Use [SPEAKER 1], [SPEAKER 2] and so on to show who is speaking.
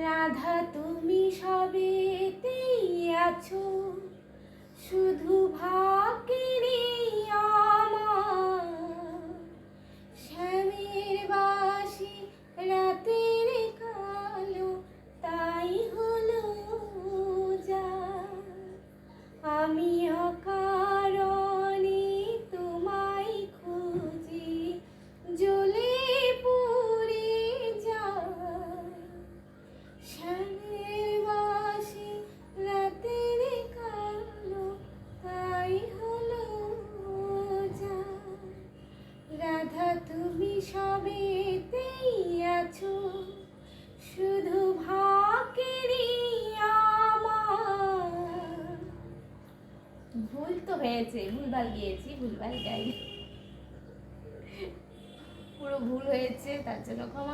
[SPEAKER 1] রাধা তুমি সবেতেই আছো, শুধু ভাগ্যেরই আমার। শ্যামের বাঁশি রাতের কালো, তাই হলো যা। আমি অকারণে তোমায় খুঁজি, জ্বলে পুড়ে যায়। শ্যামের বাঁশি রাতের কালো, তাই হলো যা। রাধা তুমি সবেতেই আছো, শুধু ভাগ্যেরই আমার। ভুল তো হয়েছে, ভুলভাল গিয়েছি, ভুলভাল গাই, পুরো ভুল হয়েছে, তার জন্য ক্ষমা।